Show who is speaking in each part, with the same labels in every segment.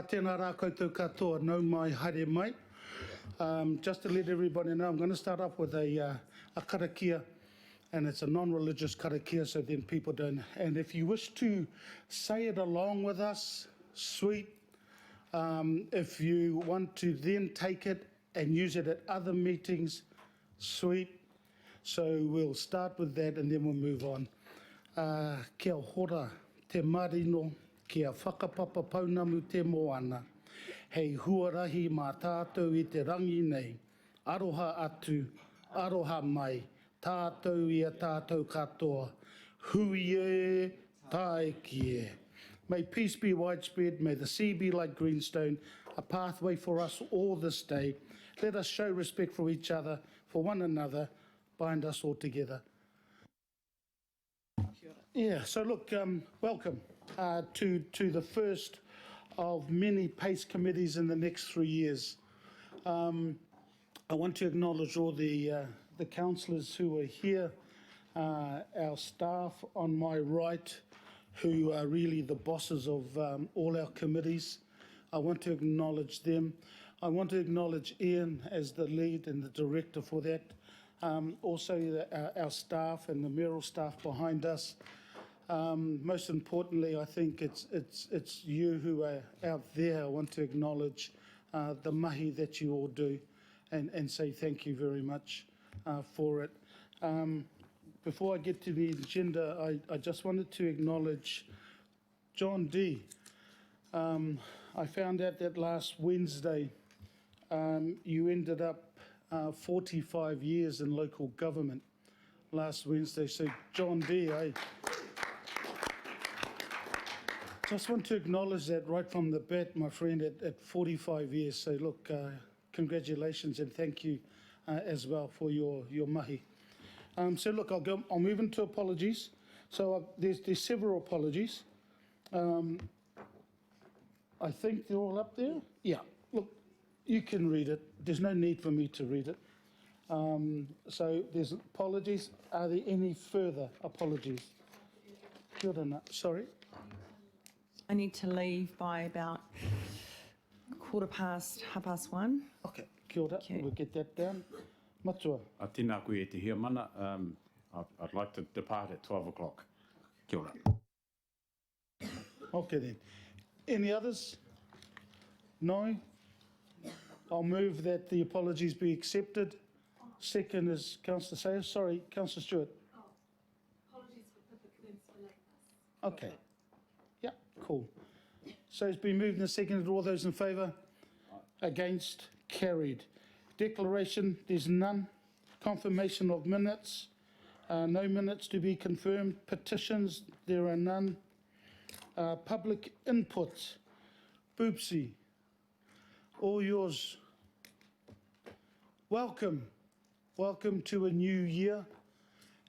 Speaker 1: Tēnā rā koutou katoa, nau mai, haere mai. Just to let everybody know, I'm going to start off with a karakia, and it's a non-religious karakia, so then people don't. And if you wish to say it along with us, sweet. If you want to then take it and use it at other meetings, sweet. So we'll start with that and then we'll move on. Kia hora te marino, kia whakapapa paunamu te moana. Hei huarahi mā tātou i te rangi nei. Aroha atu, aroha mai. Tātou i a tātou katoa. Hui e, tae ki e. May peace be widespread, may the sea be like greenstone, a pathway for us all this day. Let us show respect for each other, for one another, bind us all together. Yeah, so look, welcome to the first of many PACE committees in the next 3 years. I want to acknowledge all the councillors who are here, our staff on my right, who are really the bosses of all our committees. I want to acknowledge them. I want to acknowledge Ian as the lead and the director for that. Also our staff and the mayoral staff behind us. Most importantly, I think it's you who are out there. I want to acknowledge the mahi that you all do and say thank you very much for it. Before I get to the agenda, I just wanted to acknowledge John D. I found out that last Wednesday you ended up 45 years in local government last Wednesday. So John D, I just want to acknowledge that right from the bat, my friend, at 45 years. So look, congratulations and thank you as well for your mahi. So look, I'll move into apologies. So there's several apologies. I think they're all up there. Yeah, look, you can read it. There's no need for me to read it. So there's apologies. Are there any further apologies? Kia ora na. Sorry.
Speaker 2: I need to leave by about 1:15.
Speaker 1: Okay, kia ora.
Speaker 2: Okay.
Speaker 1: We'll get that down. Matua.
Speaker 3: Tēnā koe e te hia mana. I'd like to depart at 12 o'clock. Kia ora.
Speaker 1: Okay then. Any others? No? I'll move that the apologies be accepted. Second is Councillor Sayers. Sorry, Councillor Stewart.
Speaker 4: Apologies for the events for lateness.
Speaker 1: Okay. Yeah, cool. So it's been moved and seconded. All those in favour? Against? Carried. Declaration, there's none. Confirmation of minutes, no minutes to be confirmed. Petitions, there are none. Public input, Boopsy, all yours. Welcome to a new year.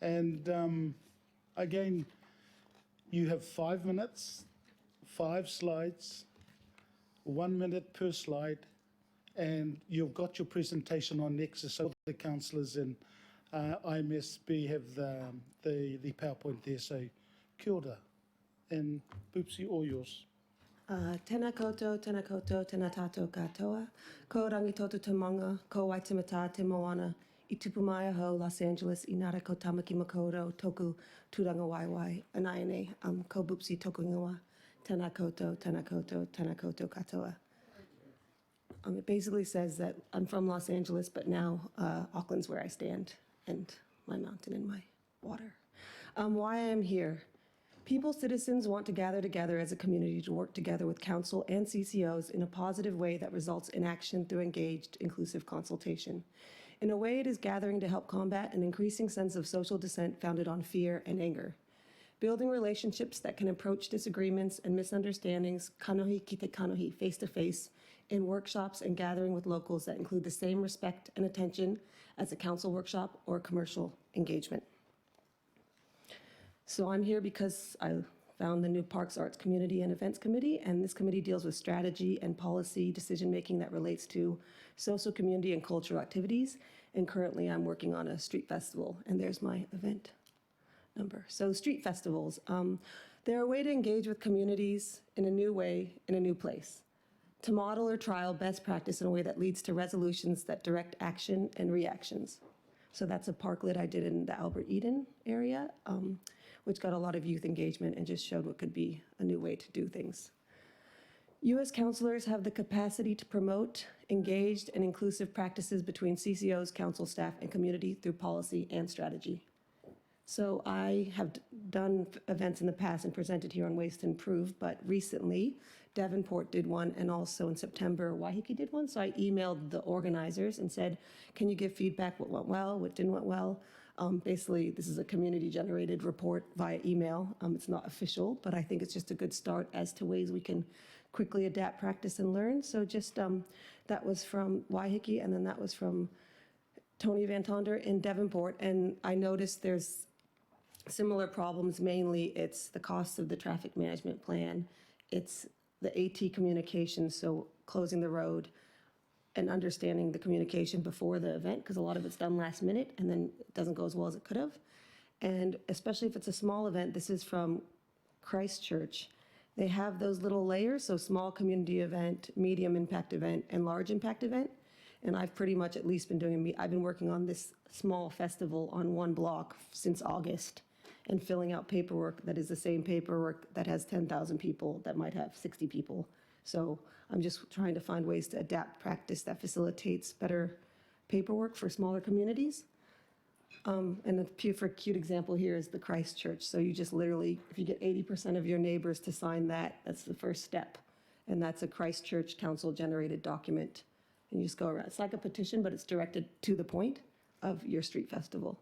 Speaker 1: And again, you have 5 minutes, 5 slides, 1 minute per slide. And you've got your presentation on Nexus, so the councillors in IMSB have the PowerPoint there. So, kia ora. And Boopsy, all yours.
Speaker 5: Tēnā koutou, tēnā tātou katoa. Ko rangi tōtu te manga, ko Waitemata te moana, I tupu mai aho, Los Angeles, I nara ko Tamaki Makaurau, toku tūranga waiwai, anaine, ko Boopsy toku ingoa. Tēnā koutou, tēnā koutou katoa. It basically says that I'm from Los Angeles, but now Auckland's where I stand, and my mountain and my water. Why I am here. People, citizens want to gather together as a community to work together with council and CCOs in a positive way that results in action through engaged, inclusive consultation. In a way, it is gathering to help combat an increasing sense of social dissent founded on fear and anger. Building relationships that can approach disagreements and misunderstandings, kanohi ki te kanohi, face-to-face, in workshops and gathering with locals that include the same respect and attention as a council workshop or commercial engagement. So I'm here because I found the new Parks, Arts, Community and Events Committee, and this committee deals with strategy and policy decision-making that relates to social, community, and cultural activities. And currently I'm working on a street festival, and there's my event number. So street festivals, they're a way to engage with communities in a new way, in a new place. to model or trial best practice in a way that leads to resolutions that direct action and reactions. So that's a parklet I did in the Albert Eden area, which got a lot of youth engagement and just showed what could be a new way to do things. U.S. counselors have the capacity to promote engaged and inclusive practices between CCOs, council staff, and community through policy and strategy. So I have done events in the past and presented here on ways to improve, but recently Devonport did one, and also in September Waiheke did one. So I emailed the organizers and said, can you give feedback what went well, what didn't went well? Basically, this is a community-generated report via email. It's not official, but I think it's just a good start as to ways we can quickly adapt, practice, and learn. So just that was from Waiheke, and then that was from Tony Van Tonder in Devonport. And I noticed there's similar problems. Mainly, it's the cost of the traffic management plan. It's the AT communication, so closing the road and understanding the communication before the event, because a lot of it's done last minute and then it doesn't go as well as it could have. And especially if it's a small event, this is from Christchurch. They have those little layers, so small community event, medium impact event, and large impact event. And I've pretty much at least been doing, I've been working on this small festival on one block since August and filling out paperwork that is the same paperwork that has 10,000 people that might have 60 people. So I'm just trying to find ways to adapt practice that facilitates better paperwork for smaller communities. And a cute example here is the Christchurch. So you just literally, if you get 80% of your neighbors to sign that, that's the first step. And that's a Christchurch council-generated document. And you just go around. It's like a petition, but it's directed to the point of your street festival.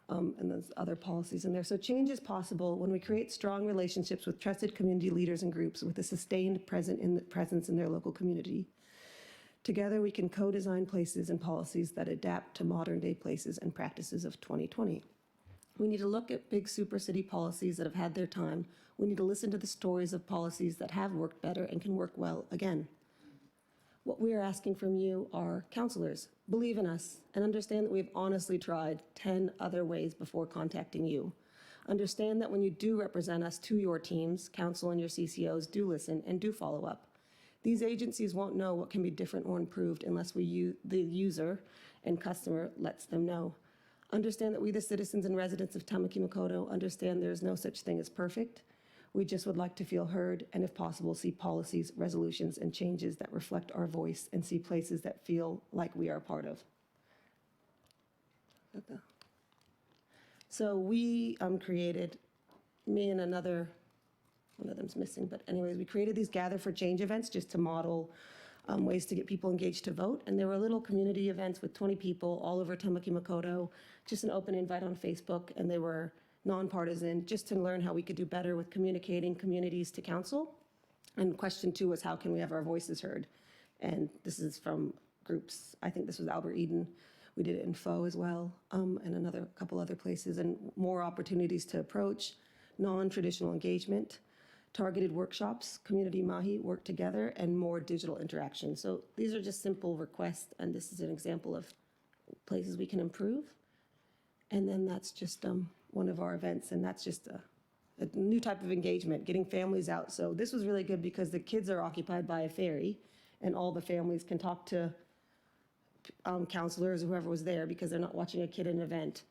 Speaker 5: And there's other policies in there. So change is possible when we create strong relationships with trusted community leaders and groups with a sustained presence in their local community. Together, we can co-design places and policies that adapt to modern-day places and practices of 2020. We need to look at big super city policies that have had their time. We need to listen to the stories of policies that have worked better and can work well again. What we are asking from you are counselors, believe in us and understand that we've honestly tried 10 other ways before contacting you. Understand that when you do represent us to your teams, council and your CCOs do listen and do follow up. These agencies won't know what can be different or improved unless the user and customer lets them know. Understand that we, the citizens and residents of Tamaki Makaurau, understand there is no such thing as perfect. We just would like to feel heard and, if possible, see policies, resolutions, and changes that reflect our voice and see places that feel like we are a part of. So we created, me and another, one of them's missing, but anyways, we created these Gather for Change events just to model ways to get people engaged to vote. And there were little community events with 20 people all over Tamaki Makaurau, just an open invite on Facebook, and they were nonpartisan, just to learn how we could do better with communicating communities to council. And question 2 was, how can we have our voices heard? And this is from groups, I think this was Albert Eden. We did it in Faux as well, and a couple other places, and more opportunities to approach non-traditional engagement, targeted workshops, community mahi, work together, and more digital interaction. So these are just simple requests, and this is an example of places we can improve. And then that's just one of our events, and that's just a new type of engagement, getting families out. So this was really good because the kids are occupied by a ferry, and all the families can talk to counselors, whoever was there, because they're not watching a kid in an event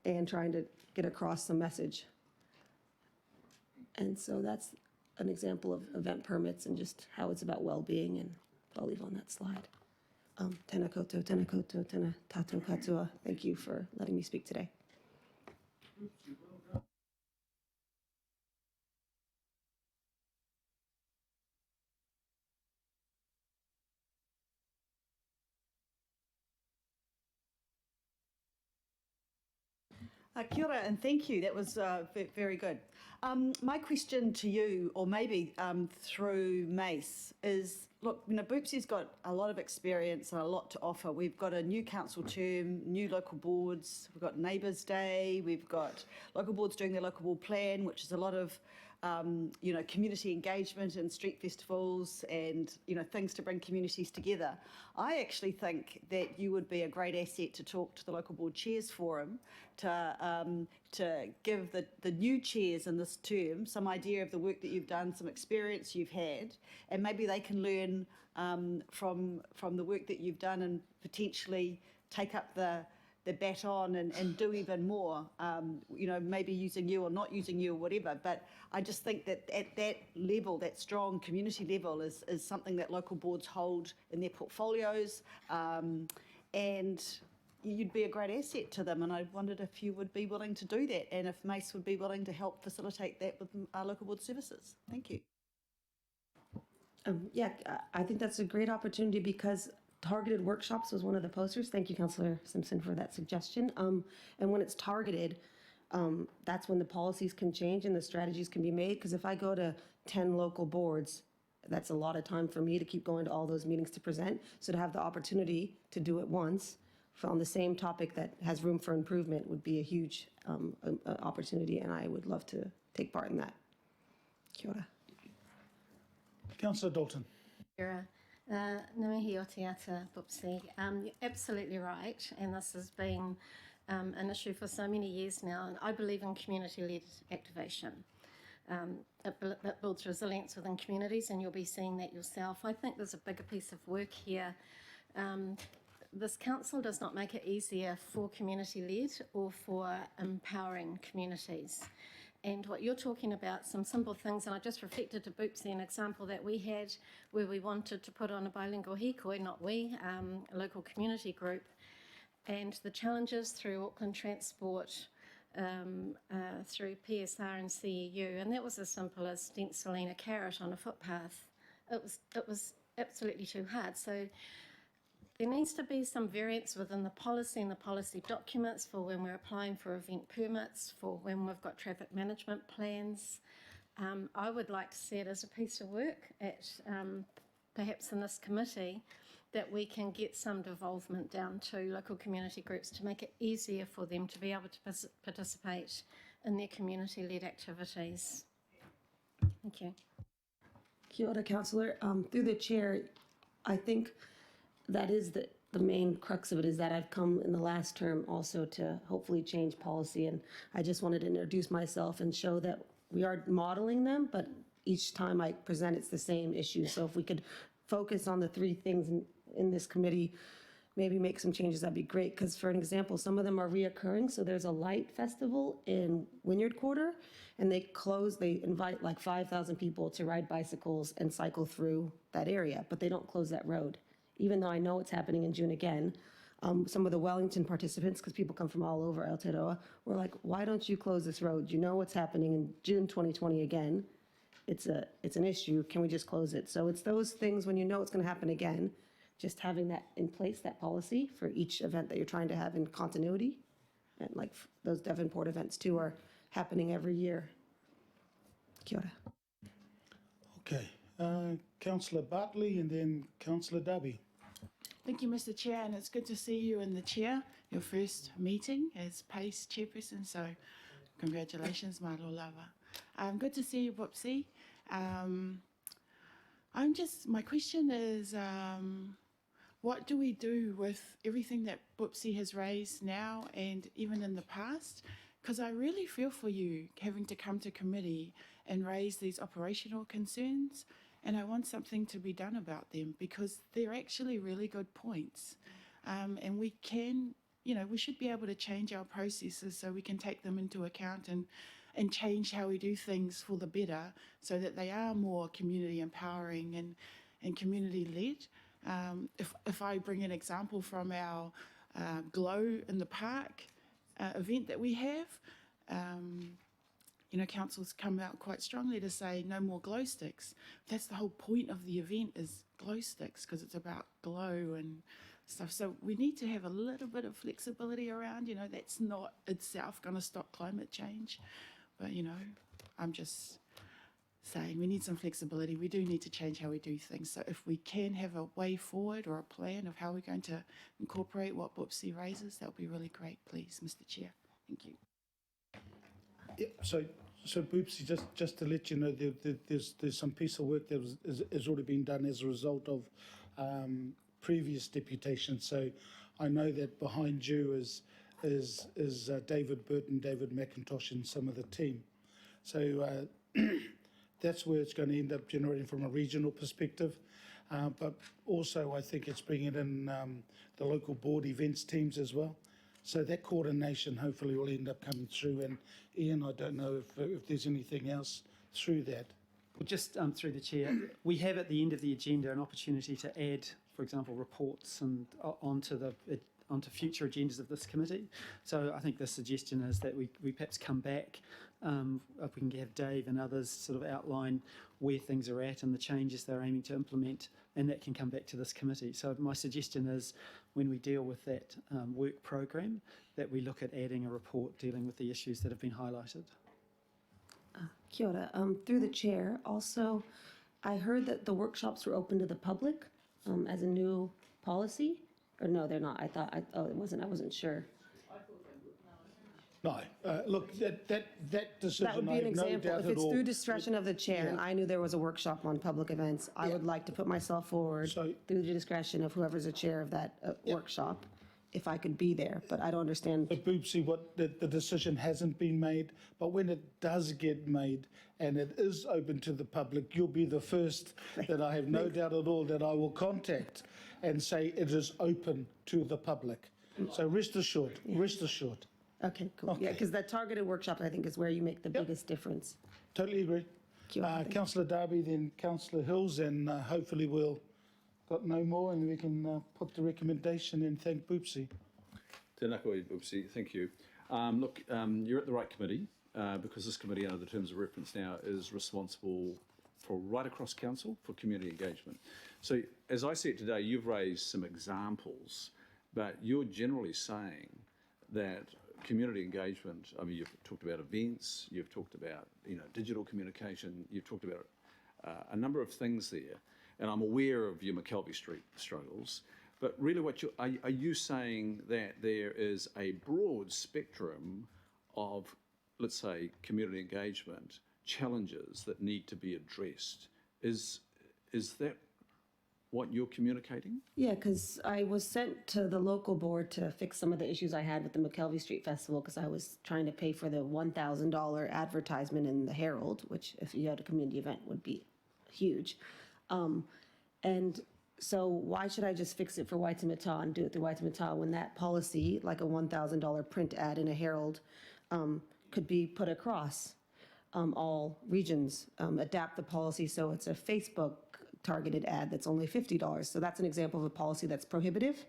Speaker 5: and trying to get across some message. And so that's an example of event permits and just how it's about well-being, and I'll leave on that slide. Tēnā koutou, tēnā koutou, tēnā tātou katoa. Thank you for letting me speak today.
Speaker 6: Kia ora, and thank you. That was very good. My question to you, or maybe through Mace, is, look, Boopsy's got a lot of experience and a lot to offer. We've got a new council term, new local boards, we've got Neighbours Day, we've got local boards doing their local board plan, which is a lot of you know, community engagement and street festivals and, you know, things to bring communities together. I actually think that you would be a great asset to talk to the Local Board Chairs Forum to give the new chairs in this term some idea of the work that you've done, some experience you've had, and maybe they can learn from the work that you've done and potentially take up the baton and do even more, you know, maybe using you or not using you or whatever. But I just think that at that level, that strong community level is something that local boards hold in their portfolios, and you'd be a great asset to them. And I wondered if you would be willing to do that and if Mace would be willing to help facilitate that with our local board services. Thank you.
Speaker 5: Yeah, I think that's a great opportunity because targeted workshops was one of the posters. Thank you, Councillor Simpson, for that suggestion. And when it's targeted, that's when the policies can change and the strategies can be made. Because if I go to 10 local boards, that's a lot of time for me to keep going to all those meetings to present. So to have the opportunity to do it once on the same topic that has room for improvement would be a huge opportunity, and I would love to take part in that. Kia ora.
Speaker 1: Councillor Dalton.
Speaker 7: Kia ora. Namihi o te ata, Bupsy. You're absolutely right, and this has been an issue for so many years now, and I believe in community-led activation. It builds resilience within communities, and you'll be seeing that yourself. I think there's a bigger piece of work here. This council does not make it easier for community-led or for empowering communities. And what you're talking about, some simple things, and I just reflected to Boopsy an example that we had where we wanted to put on a bilingual hikoi, not we, a local community group, and the challenges through Auckland Transport, through PSR and CEU, and that was as simple as stenciling a carrot on a footpath. It was absolutely too hard. So there needs to be some variance within the policy and the policy documents for when we're applying for event permits, for when we've got traffic management plans. I would like to see it as a piece of work at perhaps in this committee that we can get some devolvement down to local community groups to make it easier for them to be able to participate in their community-led activities. Thank you.
Speaker 5: Kia ora, Councillor. Through the chair, I think that is the main crux of it, is that I've come in the last term also to hopefully change policy, and I just wanted to introduce myself and show that we are modeling them, but each time I present it's the same issue. So if we could focus on the three things in this committee, maybe make some changes, that'd be great. Because for an example, some of them are reoccurring. So there's a light festival in Wynyard Quarter, and they invite like 5,000 people to ride bicycles and cycle through that area, but they don't close that road. Even though I know it's happening in June again, some of the Wellington participants, because people come from all over Aotearoa, were like, why don't you close this road? You know what's happening in June 2020 again. It's an issue. Can we just close it? So it's those things when you know it's going to happen again, just having that in place, that policy for each event that you're trying to have in continuity. And like those Devonport events too are happening every year. Kia ora.
Speaker 1: Okay. Councillor Bartley and then Councillor Darby.
Speaker 8: Thank you, Mr. Chair, and it's good to see you in the chair, your first meeting as PACE chairperson, so congratulations, Malo Lava. Good to see you, Bupsy. My question is, what do we do with everything that Bupsy has raised now and even in the past? Because I really feel for you having to come to committee and raise these operational concerns, and I want something to be done about them because they're actually really good points. And we can, we should be able to change our processes so we can take them into account and change how we do things for the better so that they are more community empowering and community led. If I bring an example from our Glow in the Park event that we have, council's come out quite strongly to say no more glow sticks. That's the whole point of the event is glow sticks because it's about glow and stuff. So we need to have a little bit of flexibility around, that's not itself going to stop climate change. But, I'm just saying we need some flexibility. We do need to change how we do things. So if we can have a way forward or a plan of how we're going to incorporate what Bupsy raises, that would be really great, please, Mr. Chair. Thank you.
Speaker 1: Yeah, so So Boopsy, just to let you know, there's some piece of work that has already been done as a result of previous deputation. So I know that behind you is David Burton, David McIntosh, and some of the team. So that's where it's going to end up generating from a regional perspective. But also, I think it's bringing in the local board events teams as well. So that coordination hopefully will end up coming through. And Ian, I don't know if there's anything else through that.
Speaker 9: Well, just through the chair, we have at the end of the agenda an opportunity to add, for example, reports and onto future agendas of this committee. So I think the suggestion is that we perhaps come back, if we can have Dave and others sort of outline where things are at and the changes they're aiming to implement, and that can come back to this committee. So my suggestion is when we deal with that work program, that we look at adding a report dealing with the issues that have been highlighted.
Speaker 5: Kia ora. Through the chair, also, I heard that the workshops were open to the public as a new policy. Or no, they're not. Oh, it wasn't. I wasn't sure.
Speaker 1: No, look, that decision,
Speaker 5: That would be
Speaker 1: I
Speaker 5: an
Speaker 1: have no
Speaker 5: example.
Speaker 1: doubt
Speaker 5: If
Speaker 1: at
Speaker 5: it's
Speaker 1: all.
Speaker 5: through discretion of the chair, and
Speaker 1: Yeah.
Speaker 5: I knew there was a workshop on public events, I would like to put myself forward
Speaker 1: So-
Speaker 5: through the discretion of whoever's the chair of that
Speaker 1: Yeah.
Speaker 5: workshop, if I could be there. But I don't understand.
Speaker 1: But Boopsy, the decision hasn't been made, but when it does get made and it is open to the public, you'll be the first that I have no doubt at all that I will contact and say it is open to the public. So rest assured, rest assured.
Speaker 5: Okay, cool. Yeah,
Speaker 1: Okay.
Speaker 5: because that targeted workshop, I think, is where you make the biggest difference.
Speaker 1: Totally agree.
Speaker 5: Kia ora.
Speaker 1: Councillor Darby, then Councillor Hills, and hopefully we'll got no more and we can put the recommendation and thank Boopsy.
Speaker 10: Tēnā koe, Boopsy. Thank you. Look, you're at the right committee because this committee, under the terms of reference now, is responsible for right across council for community engagement. So as I see it today, you've raised some examples, but you're generally saying that community engagement, I mean, you've talked about events, you've talked about, digital communication, you've talked about a number of things there. And I'm aware of your McKelvey Street struggles, but really are you saying that there is a broad spectrum of, let's say, community engagement challenges that need to be addressed? Is that what you're communicating?
Speaker 5: Yeah, because I was sent to the local board to fix some of the issues I had with the McKelvey Street Festival because I was trying to pay for the $1,000 advertisement in the Herald, which if you had a community event would be huge. And so why should I just fix it for Waitemata and do it through Waitemata when that policy, like a $1,000 print ad in a Herald, could be put across all regions, adapt the policy so it's a Facebook targeted ad that's only $50. So that's an example of a policy that's prohibitive.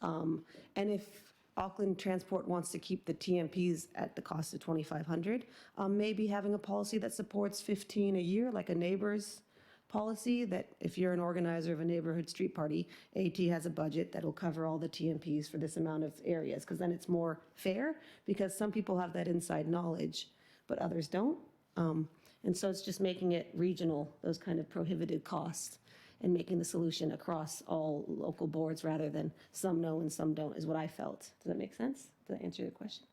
Speaker 5: And if Auckland Transport wants to keep the TMPs at the cost of $2,500, maybe having a policy that supports 15 a year, like a neighbor's policy, that if you're an organizer of a neighborhood street party, AT has a budget that'll cover all the TMPs for this amount of areas, because then it's more fair, because some people have that inside knowledge, but others don't. And so it's just making it regional, those kind of prohibited costs, and making the solution across all local boards rather than some know and some don't, is what I felt. Does that make sense? Does that answer your question?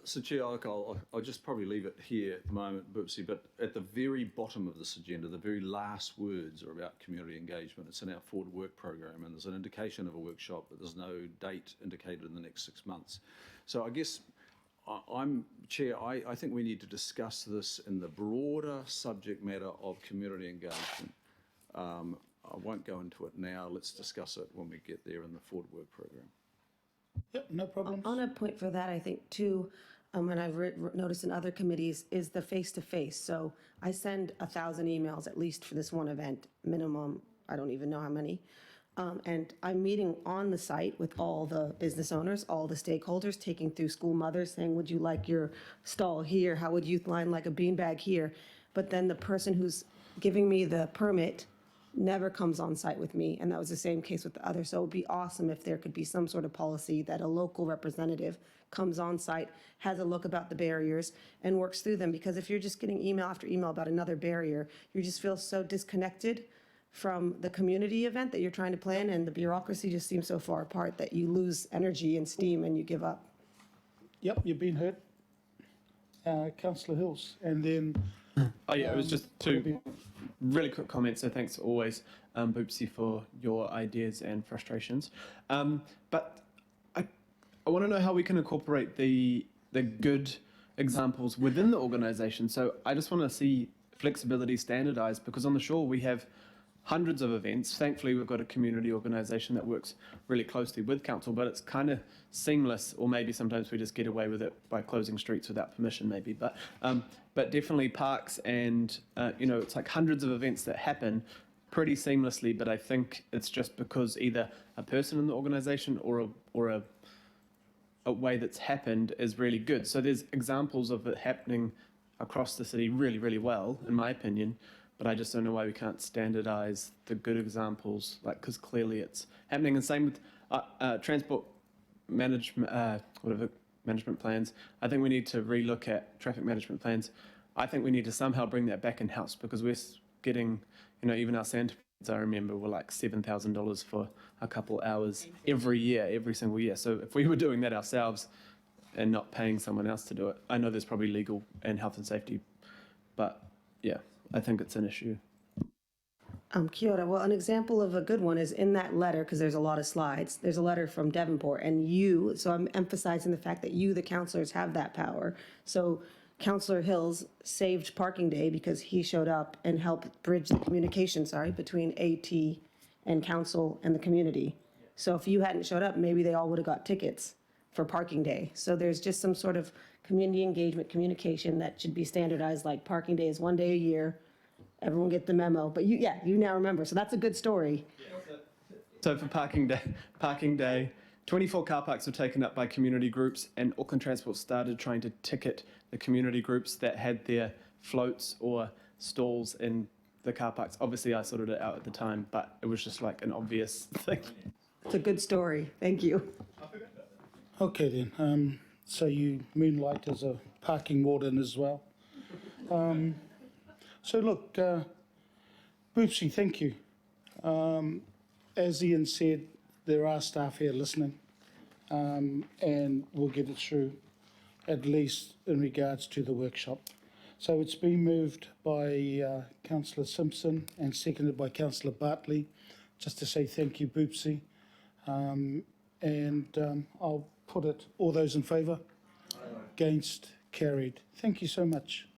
Speaker 10: So, Chair, I'll just probably leave it here at the moment, Boopsy, but at the very bottom of this agenda, the very last words are about community engagement. It's in our forward work program, and there's an indication of a workshop, but there's no date indicated in the next 6 months. So I guess Chair, I think we need to discuss this in the broader subject matter of community engagement. I won't go into it now. Let's discuss it when we get there in the forward work program.
Speaker 1: Yep, no problems.
Speaker 5: On a point for that, I think too, and I've noticed in other committees, is the face-to-face. So I send 1,000 emails at least for this one event, minimum, I don't even know how many. And I'm meeting on the site with all the business owners, all the stakeholders, taking through school mothers, saying, would you like your stall here? How would youth line like a beanbag here? But then the person who's giving me the permit never comes on site with me, and that was the same case with the other. So it would be awesome if there could be some sort of policy that a local representative comes on site, has a look about the barriers, and works through them. Because if you're just getting email after email about another barrier, you just feel so disconnected from the community event that you're trying to plan, and the bureaucracy just seems so far apart that you lose energy and steam and you give up.
Speaker 1: Yep, you've been heard. Councillor Hills, and then.
Speaker 11: Oh yeah, it was just two really quick comments. So thanks always, Boopsy, for your ideas and frustrations. But I want to know how we can incorporate the good examples within the organisation. So I just want to see flexibility standardised, because on the shore we have hundreds of events. Thankfully, we've got a community organisation that works really closely with council, but it's kind of seamless, or maybe sometimes we just get away with it by closing streets without permission, maybe. But definitely parks and, it's like hundreds of events that happen pretty seamlessly, but I think it's just because either a person in the organisation or a way that's happened is really good. So there's examples of it happening across the city really, really well, in my opinion. But I just don't know why we can't standardise the good examples, because clearly it's happening. And same with transport management, management plans. I think we need to relook at traffic management plans. I think we need to somehow bring that back in house, because we're getting, even our Santa plans, I remember, were like $7,000 for a couple hours every single year. So if we were doing that ourselves and not paying someone else to do it, I know there's probably legal and health and safety, but yeah. I think it's an issue.
Speaker 5: Kia ora. Well, an example of a good one is in that letter, because there's a lot of slides. There's a letter from Devonport, and so I'm emphasizing the fact that you, the councillors, have that power. So Councillor Hills saved parking day because he showed up and helped bridge the communication, between AT and council and the community. So if you hadn't showed up, maybe they all would have got tickets for parking day. So there's just some sort of community engagement communication that should be standardized, like parking day is one day a year. Everyone get the memo. But you now remember. So that's a good story.
Speaker 11: So for parking day, 24 car parks were taken up by community groups, and Auckland Transport started trying to ticket the community groups that had their floats or stalls in the car parks. Obviously, I sorted it out at the time, but it was just like an obvious thing.
Speaker 5: It's a good story. Thank you.
Speaker 1: Okay then, so you moonlight as a parking warden as well. So look, Boopsy, thank you. As Ian said, there are staff here listening, and we'll get it through, at least in regards to the workshop. So it's been moved by Councillor Simpson and seconded by Councillor Bartley, just to say thank you, Boopsy. I'll put it, all those in favour? Against, carried. Thank you so much.